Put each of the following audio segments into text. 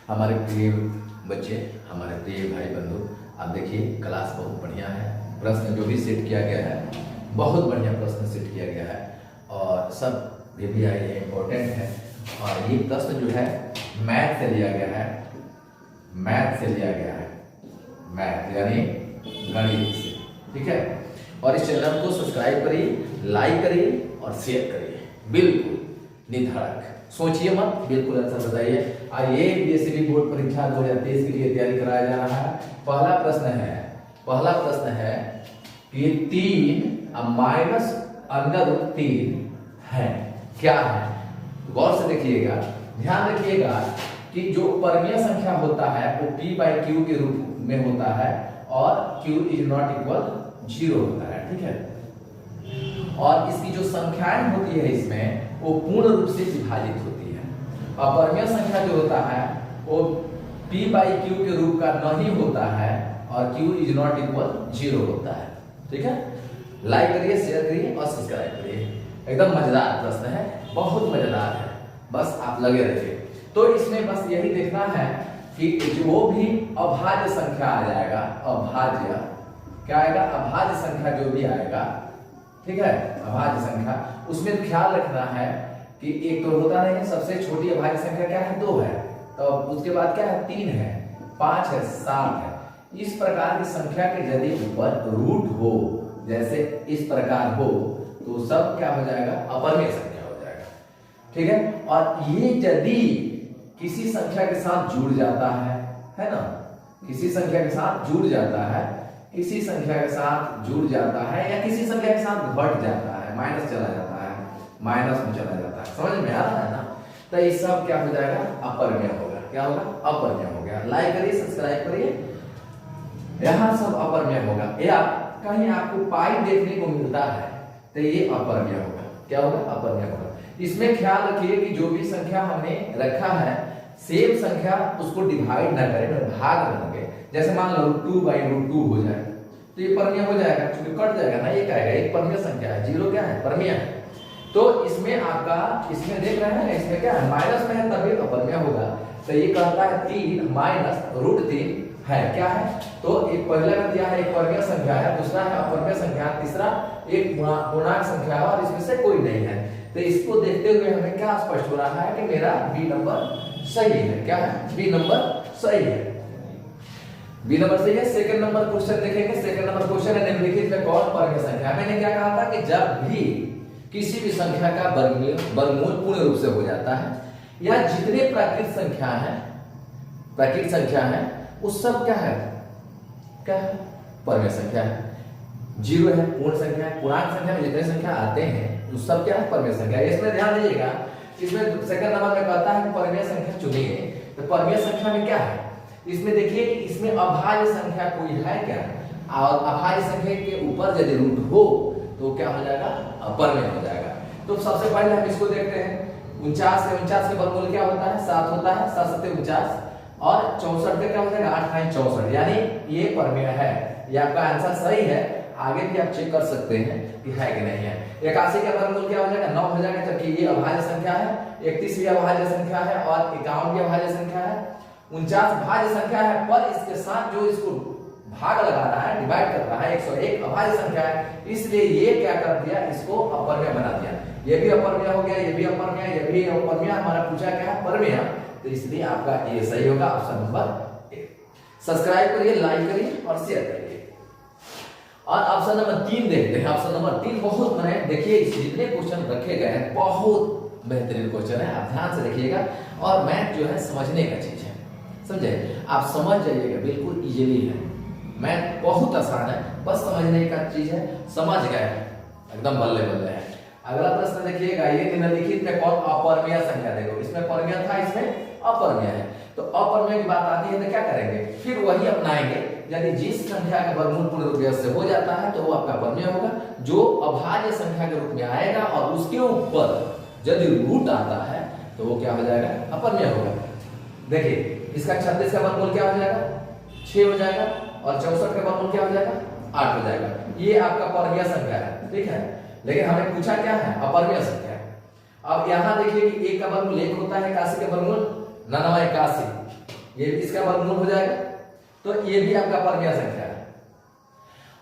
हमारे प्रिय बच्चे, हमारे प्रिय भाई बंधु, आप देखिए क्लास बहुत बढ़िया है। प्रश्न जो भी सेट किया गया है बहुत बढ़िया प्रश्न सेट किया गया है और सब भी आई है, इम्पोर्टेंट है। और ये प्रश्न जो है मैथ से लिया गया है, मैथ से लिया गया है, मैथ यानी गणित से, ठीक है। और इस चैनल को सब्सक्राइब करिए, लाइक करिए और शेयर करिए, बिल्कुल निधड़क, सोचिए मत, बिल्कुल आंसर बताइए। और ये बीएससी बोर्ड परीक्षा 2023 के लिए तैयारी कराया जा रहा है। पहला प्रश्न है कि 3 माइनस √3 है, क्या है? गौर से देखिएगा, ध्यान रखिएगा कि जो परमीय संख्या होता है वो p/q के रूप में होता है और q इज नॉट इक्वल 0 होता है, ठीक है। और इसकी जो संख्याएं होती है इसमें वो पूर्ण रूप से विभाजित होती है। और परमीय संख्या जो होता है वो p/q के रूप का नहीं होता है और q इज नॉट इक्वल 0 होता है, ठीक है। लाइक करिए, शेयर करिए और सब्सक्राइब करिए। एकदम मजेदार प्रश्न है, बहुत मजेदार है, बस आप लगे रहिए। तो इसमें बस यही देखना है कि जो भी अभाज्य संख्या आ जाएगा, अभाज्य क्या आएगा, अभाज्य संख्या जो भी आएगा, ठीक है, अभाज्य संख्या, उसमें ख्याल रखना है कि एक तो होता नहीं है, सबसे छोटी अभाज्य संख्या क्या है, 2 है, तो उसके बाद क्या है, 3 है, 5 है, 7 है। इस प्रकार की संख्या के यदि ऊपर रूट हो, जैसे इस प्रकार हो, तो सब क्या हो जाएगा, अपरमेय संख्या हो जाएगा, ठीक है। और ये यदि किसी संख्या के साथ जुड़ जाता है ना, किसी संख्या के साथ जुड़ जाता है, किसी संख्या के साथ जुड़ जाता है या किसी संख्या के साथ घट जाता है, माइनस चला जाता है, माइनस में चला जाता है, समझ में आ रहा है ना। तो ये सब क्या हो जाएगा, अपरमेय होगा। क्या होगा, अपरमेय हो गया। लाइक करिए, सब्सक्राइब करिए, यहां सब अपरमेय होगा। या कहीं आपको पाई देखने को मिलता है तो ये अपरमेय होगा। क्या होगा, अपरमेय होगा। इसमें ख्याल रखिए कि जो भी संख्या हमने रखा है सेम संख्या उसको डिवाइड ना करें, भाग न लगे। जैसे मान लो 2/√2 हो जाए तो ये परमीय हो जाएगा, क्योंकि कट जाएगा ना, ये क्या है, एक परमीय संख्या है, 0 क्या है, परमीय है। तो इसमें आपका, इसमें देख रहे हैं इसमें क्या है, माइनस में है तभी अपरमीय होगा। तो ये कहता है 3 माइनस √3 है, क्या है, तो एक पहले में दिया है एक परमीय संख्या है, दूसरा है अपरमीय संख्या, तीसरा एक पूर्णांक संख्या है और इसमें से कोई नहीं है। तो इसको देखते हुए हमें क्या स्पष्ट हो रहा है कि मेरा बी नंबर सही है। क्या है, बी नंबर सही है, बी नंबर सही है। सेकंड नंबर क्वेश्चन देखेंगे। सेकंड नंबर क्वेश्चन है, निम्नलिखित में कौन परमीय संख्या है। मैंने क्या कहा था कि जब भी किसी भी संख्या का वर्गमूल पूर्ण रूप से हो जाता है या जितने प्राकृत संख्या है, प्राकृत संख्या है, उस सब क्या है, क्या है, परमीय संख्या है। 0 है, पूर्ण संख्या है, पूर्णांक संख्या में जितने संख्या आते हैं उस सब क्या है, परमीय संख्या। इसमें ध्यान दीजिएगा, इसमें सेकंड नंबर में कहता है कि परमीय संख्या चुनिए। तो परमीय संख्या में क्या है, इसमें देखिए कि इसमें अभाज्य संख्या कोई है क्या, और अभाज्य संख्या के ऊपर यदि रूट हो तो क्या हो जाएगा, अपरमेय हो जाएगा। तो सबसे पहले हम इसको देखते हैं। 49 से 49 के वर्गमूल क्या होता है, 7 होता है, 7 7 49 और 64 का क्या हो जाएगा, 8 9 64, यानी ये परमीय है। ये आपका आंसर सही है। आगे भी आप चेक कर सकते हैं कि है कि नहीं है। 81 का वर्गमूल क्या हो जाएगा, 9 हो जाएगा, जबकि ये अभाज्य संख्या है। 31 भी अभाज्य संख्या है और 51 भी अभाज्य संख्या है। 49 भाज्य संख्या है, पर इसके साथ जो इसको भाग लगा रहा है, डिवाइड कर रहा है, 101 अभाज्य संख्या है, इसलिए ये क्या कर दिया, इसको अपरमेय बना दिया। ये भी अपरमेय हो गया, ये भी अपरमेय, ये भी अपरमेय। हमारा पूछा क्या है, परमेय, तो इसलिए आपका ये सही होगा, ऑप्शन नंबर 1। सब्सक्राइब करिए, लाइक करिए और शेयर करिए। और ऑप्शन नंबर 3 देखते हैं। ऑप्शन नंबर 3 बहुत बने, देखिए जितने क्वेश्चन रखे गए हैं बहुत बेहतरीन क्वेश्चन है, आप ध्यान से देखिएगा। और मैथ जो है समझने का चीज है, समझे, आप समझ जाइएगा, बिल्कुल इजीली है। मैथ बहुत आसान है, बस समझने का चीज है, समझ गए एकदम बल्ले बल्ले है। अगला प्रश्न देखिएगा, ये निम्नलिखित में कौन अपरमेय संख्या, देखो इसमें परमेय था, इसमें अपरमेय है। तो अपरमेय की बात आती है तो क्या करेंगे, फिर वही अपनाएंगे। यदि जिस संख्या का वर्गमूल पूर्ण रूप से हो जाता है तो वो आपका परमेय होगा। जो अभाज्य संख्या के रूप में आएगा और उसके ऊपर यदि रूट आता है तो वो क्या हो जाएगा, अपरमेय होगा। देखिए इसका 36 का वर्गमूल क्या हो जाएगा, 6 हो जाएगा, और 64 का वर्गमूल क्या हो जाएगा, 8 हो जाएगा। ये आपका परमीय संख्या है, ठीक है। लेकिन हमें पूछा क्या है, अपरमीय संख्या। अब यहाँ देखिए कि 1 का वर्गमूल 1 होता है, 81 का वर्गमूल 99 81, ये भी इसका वर्गमूल हो जाएगा, तो ये भी आपका परमेय संख्या है।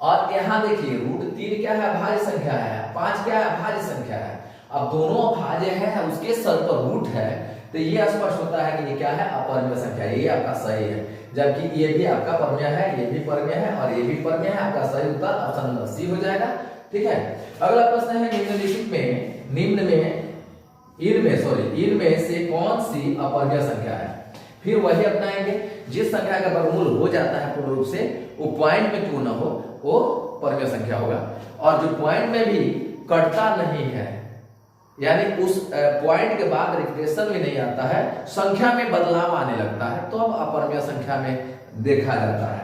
और यहाँ देखिए √3 क्या है, अभाज्य संख्या है, 5 क्या है, अभाज्य संख्या है। अब दोनों अभाज्य है, उसके सर पर रूट है, तो ये स्पष्ट होता है कि ये क्या है, अपरमेय संख्या। ये आपका सही है, जबकि ये भी आपका परमेय है, ये भी परमेय है और ये भी परमेय है। आपका सही उत्तर ऑप्शन नंबर सी हो जाएगा। ठीक है, अगला प्रश्न है निम्नलिखित में इनमें से कौन सी अपरमेय संख्या है। फिर वही अपनाएंगे, जिस संख्या का वर्गमूल हो जाता है पूर्ण रूप से, वो पॉइंट में क्यों ना हो, वो परमेय संख्या होगा। और जो पॉइंट में भी कटता नहीं है, यानी उस पॉइंट के बाद रिपीटेशन भी नहीं आता है, संख्या में बदलाव आने लगता है, तो अब अपरमेय संख्या में देखा जाता है,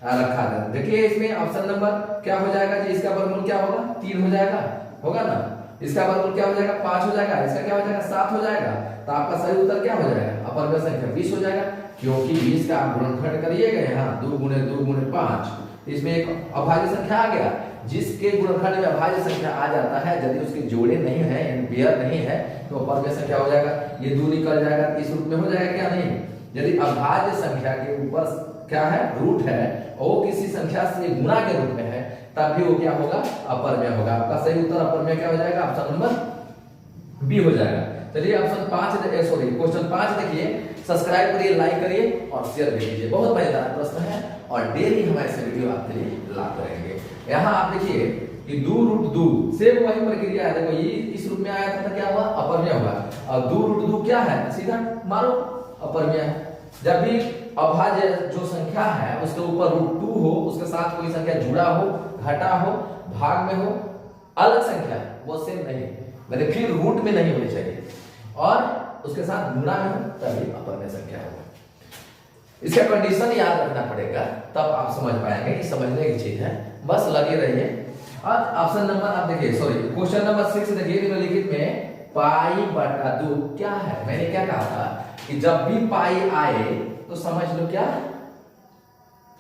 रखा जाता है। देखिए इसमें ऑप्शन नंबर क्या हो जाएगा जी, इसका वर्गमूल क्या होगा, 3 हो जाएगा, होगा ना। इसका वर्गमूल क्या हो जाएगा, 5 हो जाएगा, इसका क्या हो जाएगा, 7 हो जाएगा। तो आपका सही उत्तर क्या हो जाएगा, अपरमेय संख्या 20 हो जाएगा, क्योंकि 20 का आप गुणनखंड करिएगा यहाँ 2 गुणे 2 गुणे 5, इसमें एक अभाज्य संख्या आ गया। जिसके गुणनखंड में अभाज्य संख्या आ जाता है, यदि उसके जोड़े नहीं है, पेयर नहीं है, तो अपरमेय संख्या हो जाएगा। ये 2 निकल जाएगा, इस रूप में हो जाएगा क्या, नहीं। यदि अभाज्य संख्या के ऊपर क्या है, रूट है, और किसी संख्या से गुणा के रूप में है, तब भी वो क्या होगा, अपरमेय होगा। आपका सही उत्तर अपरमेय क्या हो जाएगा, ऑप्शन नंबर बी हो जाएगा। चलिए ऑप्शन 5 क्वेश्चन 5 देखिए, सब्सक्राइब करिए, लाइक करिए और शेयर भी कीजिए। बहुत मजेदार प्रश्न है और डेली हम ऐसे वीडियो आपके लिए लाते रहेंगे। यहाँ आप देखिए कि 2√2 सेम वही प्रक्रिया है। देखो ये इस रूप में आया था, क्या हुआ, अपरमेय हुआ। और 2√2 क्या है, सीधा मारो, अपरमेय है। जब भी अभाज्य जो संख्या है उसके ऊपर √2 हो, उसके साथ कोई संख्या जुड़ा हो, घटा हो, भाग में हो, अलग संख्या, वो सेम नहीं, मतलब फिर रूट में नहीं होनी चाहिए, और उसके साथ गुणा में हो, तभी अपरमेय संख्या होगा। इसका कंडीशन याद रखना पड़ेगा, तब आप समझ पाएंगे, ये समझने की चीज है, बस लगे रहिए। और ऑप्शन नंबर आप देखिए, क्वेश्चन नंबर 6 देखिए, निम्नलिखित में π/2 क्या है। मैंने क्या कहा था कि जब भी पाई आए तो समझ लो क्या,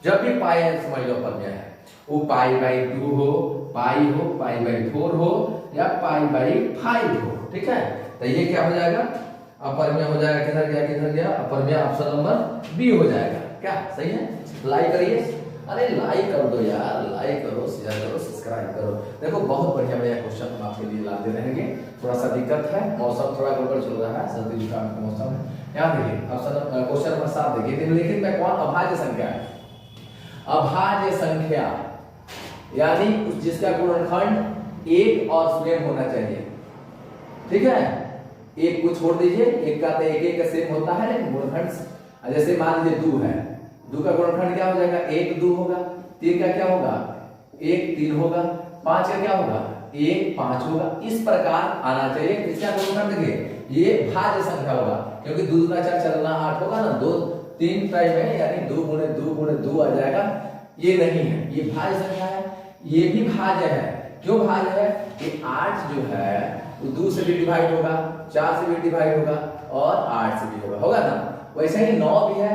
जब भी पाई आए समझ लो अपरमेय है। वो π/2 हो, पाई हो, π/4 हो या π/5 हो, ठीक है। तो ये क्या हो जाएगा, अपरमेय हो जाएगा। किधर गया, अपरमेय ऑप्शन नंबर बी हो जाएगा। क्या सही है, लाइक करिए, अरे लाइक कर दो यार, लाइक करो, शेयर करो, सब्सक्राइब करो। देखो बहुत बढ़िया क्वेश्चन हम आपके लिए लाते रहेंगे। थोड़ा सा दिक्कत है, मौसम थोड़ा गड़बड़ चल रहा है, सर्दी जुकाम का मौसम है। यहाँ देखिए ऑप्शन क्वेश्चन नंबर 7 देखिए, निम्नलिखित में कौन अभाज्य संख्या है। अभाज्य संख्या यानी जिसका गुणनखंड 1 और स्वयं होना चाहिए, ठीक है। एक को छोड़ दीजिए, एक का एक का सेम होता है, लेकिन गुणनखंड जैसे मान लीजिए 2 है, 2 का गुणनखंड क्या हो जाएगा, 1 2 होगा, 3 का क्या होगा, 1 3 होगा, 5 का क्या होगा, 1 5 होगा। इस प्रकार आना चाहिए। इसका गुणनखंड देखिए, ये भाज्य संख्या होगा, क्योंकि 2 2 4 चलना 8 होगा ना, 2 3 टाइम है, यानी 2 गुणे 2 गुणे 2 आ जाएगा। ये नहीं है, ये भाज्य संख्या है, ये भी भाज्य है। क्यों भाज्य है कि 8 जो है वो 2 से भी डिवाइड होगा, 4 से भी डिवाइड होगा और 8 से भी होगा ना। वैसे ही 9 भी है,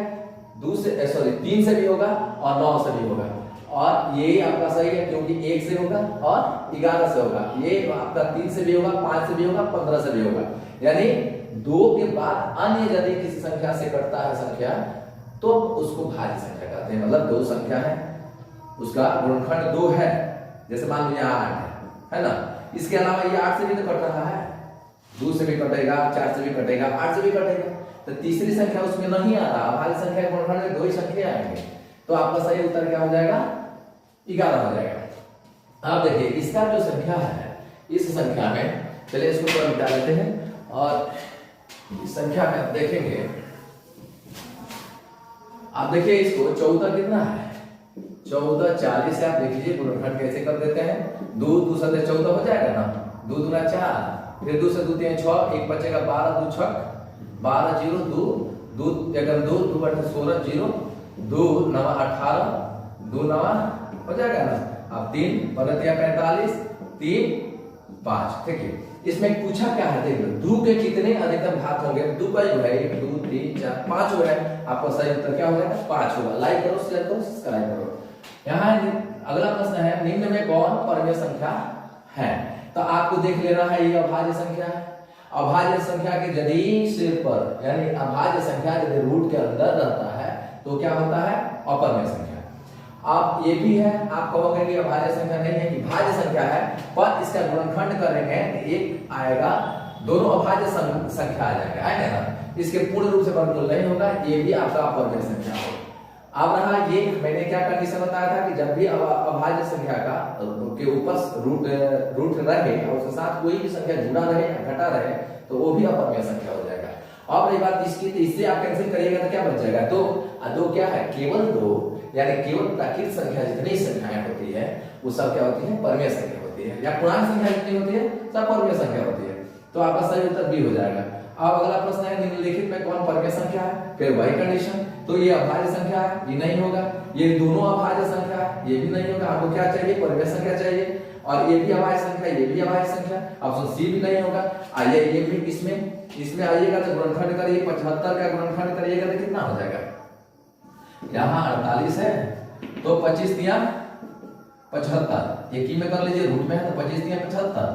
3 से भी होगा और 9 से भी होगा। और ये आपका सही है, क्योंकि 1 से होगा और 11 से होगा। ये आपका 3 से भी होगा, 5 से भी होगा, 15 से भी होगा। यानी 2 के बाद अन्य यदि किसी संख्या से कटता है संख्या, तो उसको भाज्य संख्या कहते हैं। मतलब 2 संख्या है, उसका गुणनखंड 2 है, जैसे मान लीजिए 8 है ना। इसके अलावा ये 8 से भी तो कट रहा है, 2 से भी कटेगा, 4 से भी कटेगा, 8 से भी कटेगा। तो तीसरी संख्या उसमें नहीं आ रहा, भाज्य संख्या के गुणनखंड में 2 ही संख्या आएंगे। तो आपका सही उत्तर क्या हो जाएगा, 11 हो जाएगा। अब देखिए इसका जो संख्या है, इस संख्या में चलिए इसको थोड़ा मिटा लेते हैं, और इस संख्या में आप देखेंगे, आप देखिए इसको 14 कितना है, 14 40 से आप देख लीजिए गुणनखंड कैसे कर देते हैं। 2 2 से 14 हो जाएगा ना, 2 दूना 4, फिर 2 से 2 3 6, एक बचेगा 12, 2 6 12 0 2 2 अगर 2 2 8 16 0 2 9 18 2 9 हो जाएगा ना। अब 3 15 45 3 5, ठीक है। इसमें पूछा क्या है, देख लो 2 के कितने अधिकतम घात होंगे। 2 का जो है 1 2 3 4 5 हो रहा है, आपका सही उत्तर क्या हो जाएगा, 5 होगा। लाइक करो, शेयर करो, सब्सक्राइब करो। यहाँ अगला प्रश्न है, निम्न में कौन परमेय संख्या है। तो आपको देख लेना है, ये अभाज्य संख्या है। अभाज्य संख्या के यदि सिर पर यानी अभाज्य संख्या यदि रूट के अंदर रहता है तो क्या होता है? अपरमेय संख्या। आप ये भी है, आप कहोगे कि अभाज्य संख्या नहीं है, कि भाज्य संख्या है, पर इसका गुणनखंड करेंगे तो एक आएगा, दोनों अभाज्य संख्या आ जाएगा, है ना? इसके पूर्ण रूप से वर्गमूल नहीं होगा, ये भी आपका अपरमेय संख्या होगा। अब रहा ये, मैंने क्या कंडीशन बताया था कि जब भी अभाज्य संख्या का के ऊपर रूट रहे और उसके साथ कोई भी संख्या जुड़ा रहे या घटा रहे तो वो भी अपरमेय संख्या हो जाएगा। अब रही बात इसकी, तो इससे आप कैंसिल करिएगा तो क्या बच जाएगा? दो क्या है? केवल दो, यानी केवल प्राकृत संख्या जितनी संख्याएं होती है वो सब क्या होती है? परमेय संख्या होती है, या पूर्णांक संख्या जितनी होती है सब परमेय संख्या होती है। तो आपका सही उत्तर बी हो जाएगा। अब अगला प्रश्न है, निम्नलिखित में कौन परमेय संख्या है? फिर वही कंडीशन, तो ये अभाज्य संख्या है, ये नहीं होगा। ये दोनों अभाज्य संख्या है, ये भी नहीं होगा। आपको क्या चाहिए? परमेय संख्या चाहिए। और ये भी अभाज्य संख्या, ये भी अभाज्य संख्या, ऑप्शन सी भी नहीं होगा। आइए ये भी इसमें आइएगा तो गुणनखंड करिए, 75 का गुणनखंड करिएगा तो कितना हो जाएगा? यहाँ 48 है तो 25 तिया 75, एक ही में कर लीजिए, रूट में है तो 25 तिया 75,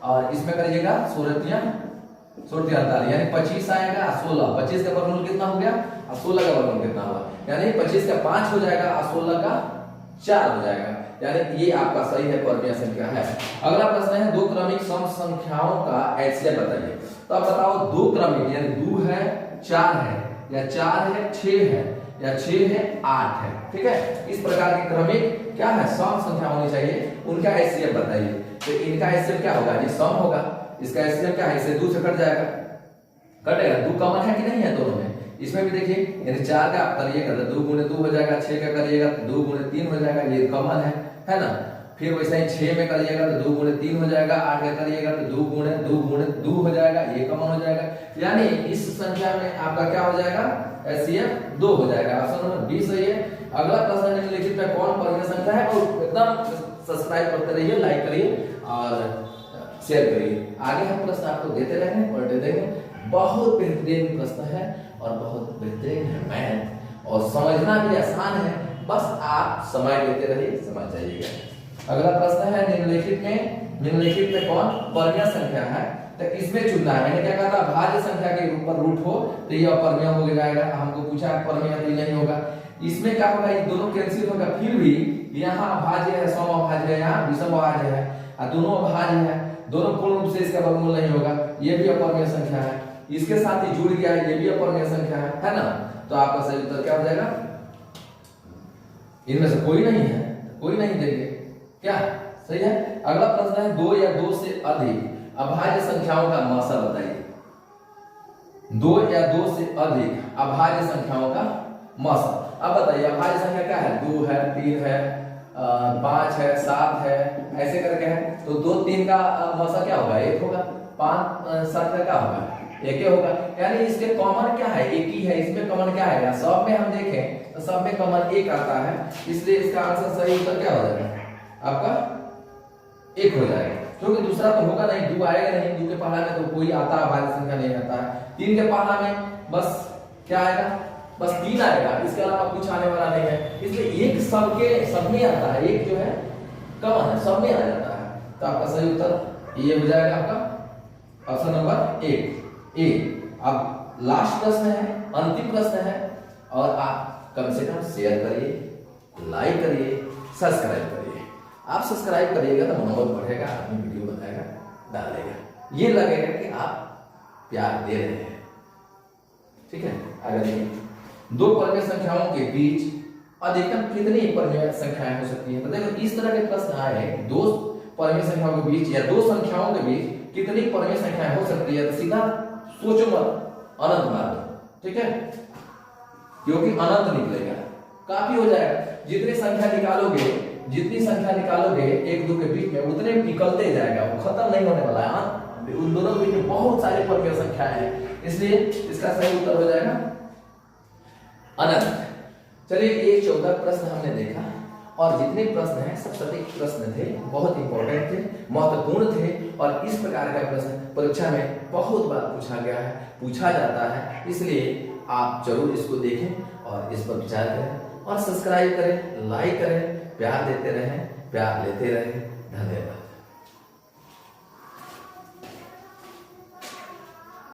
और इसमें करिएगा 16 तिया 48, यानी 25 आएगा, 16, 25 का वर्गमूल कितना हो गया? 16 का वर्गमूल कितना हुआ? यानी 25 का 5 हो जाएगा और 16 का 4 हो जाएगा, यानी ये आपका सही है, परमेय संख्या है। अगला प्रश्न है, दो क्रमिक सम संख्याओं का HCF बताइए। तो अब बताओ, दो क्रमिक यानी 2 है 4 है, या 4 है 6 है, या 6 है 8 है, ठीक है? इस प्रकार के क्रमिक क्या है? सम संख्या होनी चाहिए, उनका HCF बताइए। तो इनका HCF क्या होगा? ये सम होगा, इसका HCF क्या है? इसे 2 से कट जाएगा, कटेगा। 2 कॉमन है कि नहीं है दोनों में? इसमें भी देखिए, यानी 4 का आप करिएगा तो 2 गुणे 2 हो जाएगा, 6 का करिएगा तो 2 गुणे 3 हो जाएगा, ये कॉमन है ना? फिर वैसे ही 6 में करिएगा तो 2 गुणे 3 हो जाएगा, 8 का करिएगा तो 2 गुणे 2 हो जाएगा, ये कॉमन हो जाएगा। यानी इस संख्या में आपका क्या हो जाएगा? HCF 2 हो जाएगा। ऑप्शन नंबर बी सही है। अगला प्रश्न निम्नलिखित में कौन परमेय संख्या है? और एकदम सब्सक्राइब करते रहिए, लाइक करिए और शेयर करिए। आगे हम प्रश्न आपको देते रहेंगे, पढ़ते रहेंगे। बहुत बेहतरीन प्रश्न है और बहुत बेहतरीन है मैथ, और समझना भी आसान है, बस आप समय देते रहिए, समझ जाइएगा। अगला प्रश्न है, निम्नलिखित में कौन परमेय संख्या है? तो इसमें चुनना है। मैंने क्या कहा था? भाज्य संख्या के ऊपर रूट हो तो ये अपरमेय हो जाएगा। हमको पूछा है परमेय, तो नहीं होगा। इसमें क्या होगा? ये दोनों कैंसिल होगा, फिर भी यहाँ अभाज्य है, सम अभाज्य है, यहाँ विषम अभाज्य है, और दोनों अभाज्य है, दोनों पूर्ण रूप से इसका वर्गमूल नहीं होगा, ये भी अपरमेय संख्या है। इसके साथ ही जुड़ गया है, ये भी अपरमेय संख्या है ना? तो आपका सही उत्तर क्या हो जाएगा? इनमें से कोई नहीं है, कोई नहीं देंगे, क्या सही है? अगला प्रश्न है, 2 या 2 से अधिक अभाज्य संख्याओं का मासा बताइए। 2 या 2 से अधिक अभाज्य संख्याओं का मासा। अब बताइए, अभाज्य संख्या क्या है? 2 है, 3 है, 5 है, 7 है, ऐसे करके है। तो 2 3 का मासा क्या होगा? 1 होगा। 5 7 का क्या होगा? 1 होगा। यानी इसके कॉमन क्या है? 1 ही है। इसमें कॉमन क्या है? सब में हम देखें तो सब में कॉमन 1 आता है, इसलिए इसका आंसर सही उत्तर क्या हो जाएगा? आपका 1 हो जाएगा, क्योंकि दूसरा तो होगा नहीं, 2 आएगा नहीं। 2 के पहला में तो कोई आता अभाज्य संख्या नहीं आता है। 3 के पहला में बस क्या आएगा? बस 3 आएगा, इसके अलावा कुछ आने वाला नहीं है। इसलिए 1 सब में आता है, 1 जो है कॉमन है, सब में आ जाता है। तो आपका सही उत्तर ये हो जाएगा, आपका ऑप्शन नंबर ए। अब लास्ट प्रश्न है, अंतिम प्रश्न है, और आप कम से कम शेयर करिए, लाइक करिए, सब्सक्राइब करिए। आप सब्सक्राइब करिएगा तो मनोबल बढ़ेगा, आदमी वीडियो बनाएगा, डालेगा, ये लगेगा कि आप प्यार दे रहे हैं, ठीक है? अगर दो परमेय संख्याओं के बीच अधिकतम कितनी परमेय संख्याएं हो सकती हैं? तो देखो, इस तरह के प्रश्न आए, दो परमेय संख्याओं के बीच या दो संख्याओं के बीच कितनी परमेय संख्याएं हो सकती है, तो सीधा सोचो मत, अनंत मार दो, ठीक है? क्योंकि अनंत निकलेगा, काफी हो जाएगा। जितनी संख्या निकालोगे 1 2 के बीच में, उतने निकलते जाएगा, वो खत्म नहीं होने वाला है। उन दोनों के बीच में बहुत सारी परमेय संख्याएं हैं, इसलिए इसका सही उत्तर हो जाएगा अनंत। चलिए, ये 14 प्रश्न हमने देखा, और जितने प्रश्न हैं सब सटीक प्रश्न थे, बहुत इंपॉर्टेंट थे, महत्वपूर्ण थे, और इस प्रकार का प्रश्न परीक्षा में बहुत बार पूछा गया है, पूछा जाता है। इसलिए आप जरूर इसको देखें और इस पर विचार करें, और सब्सक्राइब करें, लाइक करें, प्यार देते रहें, प्यार लेते रहें। धन्यवाद।